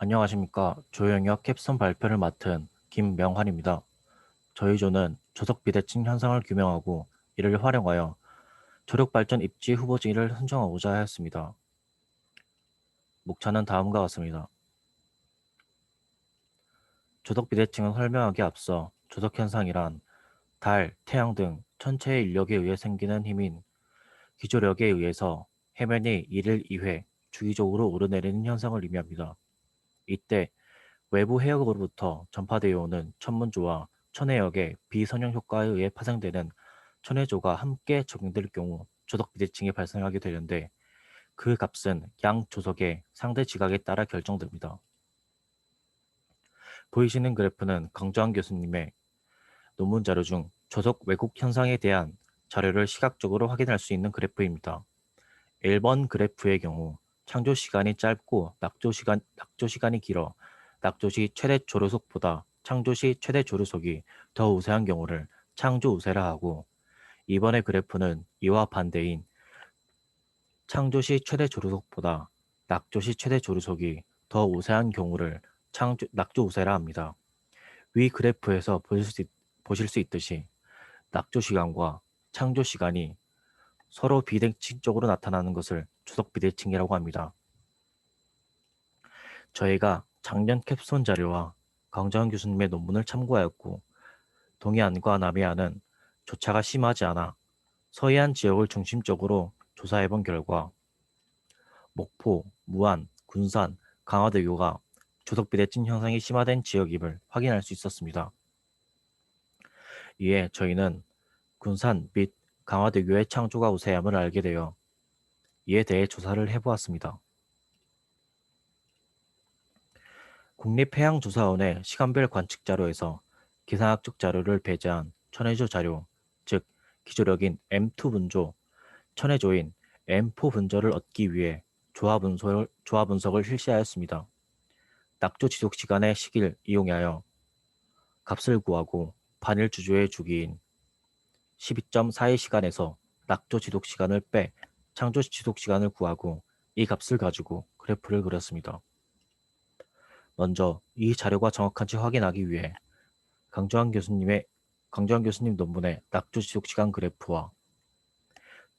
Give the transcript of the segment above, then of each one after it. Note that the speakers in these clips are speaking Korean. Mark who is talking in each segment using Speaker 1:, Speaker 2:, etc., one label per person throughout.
Speaker 1: 안녕하십니까. 조영역 캡선 발표를 맡은 김명환입니다. 저희 조는 조석 비대칭 현상을 규명하고 이를 활용하여 조력 발전 입지 후보지를 선정하고자 하였습니다. 목차는 다음과 같습니다. 조석 비대칭을 설명하기에 앞서 조석 현상이란 달, 태양 등 천체의 인력에 의해 생기는 힘인 기조력에 의해서 해면이 1일 2회 주기적으로 오르내리는 현상을 의미합니다. 이때 외부 해역으로부터 전파되어 오는 천문조와 천해역의 비선형 효과에 의해 파생되는 천해조가 함께 적용될 경우 조석 비대칭이 발생하게 되는데 그 값은 양 조석의 상대 지각에 따라 결정됩니다. 보이시는 그래프는 강조한 교수님의 논문 자료 중 조석 왜곡 현상에 대한 자료를 시각적으로 확인할 수 있는 그래프입니다. 1번 그래프의 경우 창조 시간이 짧고 낙조 시간이 길어 낙조 시 최대 조류속보다 창조 시 최대 조류속이 더 우세한 경우를 창조 우세라 하고 2번의 그래프는 이와 반대인 창조 시 최대 조류속보다 낙조 시 최대 조류속이 더 우세한 경우를 낙조 우세라 합니다. 위 그래프에서 보실 수 있듯이 낙조 시간과 창조 시간이 서로 비대칭적으로 나타나는 것을 조석 비대칭이라고 합니다. 저희가 작년 캡손 자료와 강정환 교수님의 논문을 참고하였고 동해안과 남해안은 조차가 심하지 않아 서해안 지역을 중심적으로 조사해본 결과 목포, 무안, 군산, 강화대교가 조석비대칭 현상이 심화된 지역임을 확인할 수 있었습니다. 이에 저희는 군산 및 강화대교의 창조가 우세함을 알게 되어 이에 대해 조사를 해보았습니다. 국립해양조사원의 시간별 관측 자료에서 기상학적 자료를 배제한 천해조 자료, 즉 기조력인 M2 분조, 천해조인 M4 분조를 얻기 위해 조화 분석을 실시하였습니다. 낙조 지속 시간의 식일 이용하여 값을 구하고 반일 주조의 주기인 12.42시간에서 낙조 지속 시간을 빼 창조 지속 시간을 구하고 이 값을 가지고 그래프를 그렸습니다. 먼저 이 자료가 정확한지 확인하기 위해 강조한 교수님 논문의 낙조 지속 시간 그래프와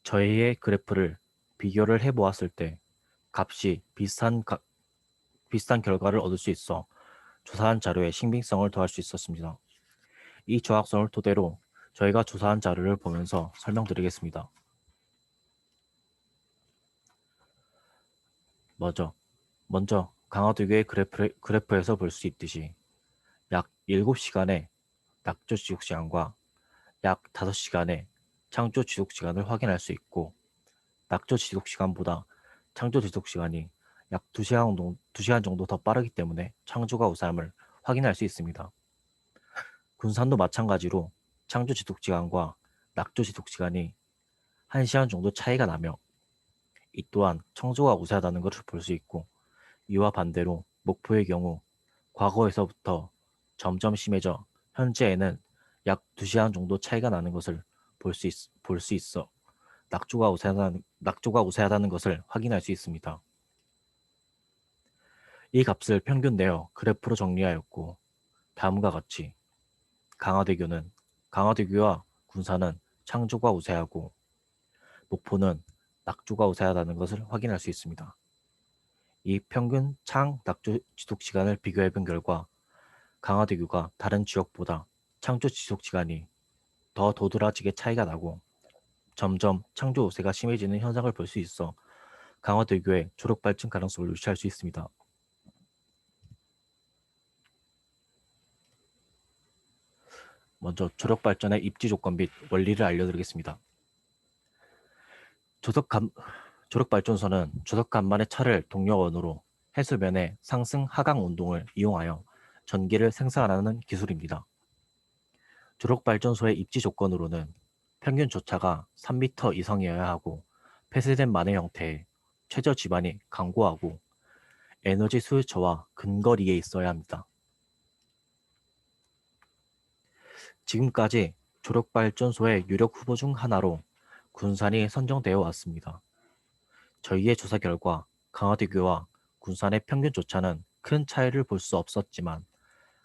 Speaker 1: 저희의 그래프를 비교를 해보았을 때 값이 비슷한 결과를 얻을 수 있어 조사한 자료의 신빙성을 더할 수 있었습니다. 이 조합성을 토대로 저희가 조사한 자료를 보면서 설명드리겠습니다. 먼저 강화도교의 그래프에서 볼 수 있듯이 약 7시간의 낙조 지속 시간과 약 5시간의 창조 지속 시간을 확인할 수 있고 낙조 지속 시간보다 창조 지속 시간이 약 2시간 정도 더 빠르기 때문에 창조가 우수함을 확인할 수 있습니다. 군산도 마찬가지로 창조 지속 시간과 낙조 지속 시간이 1시간 정도 차이가 나며 이 또한 창조가 우세하다는 것을 볼 수 있고 이와 반대로 목포의 경우 과거에서부터 점점 심해져 현재에는 약 2시간 정도 차이가 나는 것을 볼 수 있어 낙조가 우세하다는 것을 확인할 수 있습니다. 이 값을 평균 내어 그래프로 정리하였고 다음과 같이 강화대교와 군산은 창조가 우세하고 목포는 낙조가 우세하다는 것을 확인할 수 있습니다. 이 평균 낙조 지속 시간을 비교해 본 결과 강화대교가 다른 지역보다 창조 지속 시간이 더 도드라지게 차이가 나고 점점 창조 우세가 심해지는 현상을 볼 수 있어 강화대교의 조력 발전 가능성을 유추할 수 있습니다. 먼저 조력 발전의 입지 조건 및 원리를 알려드리겠습니다. 조력 발전소는 조석 간만의 차를 동력원으로 해수면의 상승 하강 운동을 이용하여 전기를 생산하는 기술입니다. 조력 발전소의 입지 조건으로는 평균 조차가 3m 이상이어야 하고 폐쇄된 만의 형태의 최저 지반이 강고하고 에너지 소유처와 근거리에 있어야 합니다. 지금까지 조력발전소의 유력 후보 중 하나로 군산이 선정되어 왔습니다. 저희의 조사 결과 강화대교와 군산의 평균 조차는 큰 차이를 볼 수 없었지만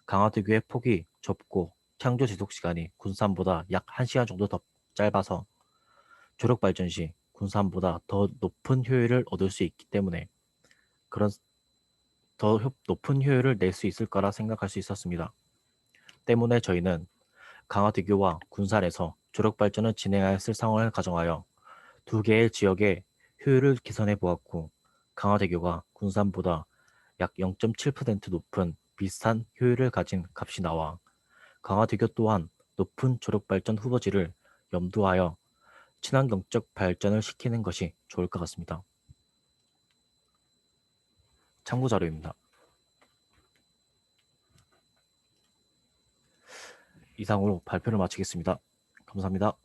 Speaker 1: 강화도교의 폭이 좁고 창조 지속 시간이 군산보다 약 1시간 정도 더 짧아서 조력 발전 시 군산보다 더 높은 효율을 얻을 수 있기 때문에 그런 더 높은 효율을 낼 수 있을 거라 생각할 수 있었습니다. 때문에 저희는 강화대교와 군산에서 조력 발전을 진행하였을 상황을 가정하여 두 개의 지역의 효율을 계산해 보았고 강화대교가 군산보다 약 0.7% 높은 비슷한 효율을 가진 값이 나와 강화대교 또한 높은 조력 발전 후보지를 염두하여 친환경적 발전을 시키는 것이 좋을 것 같습니다. 참고 자료입니다. 이상으로 발표를 마치겠습니다. 감사합니다.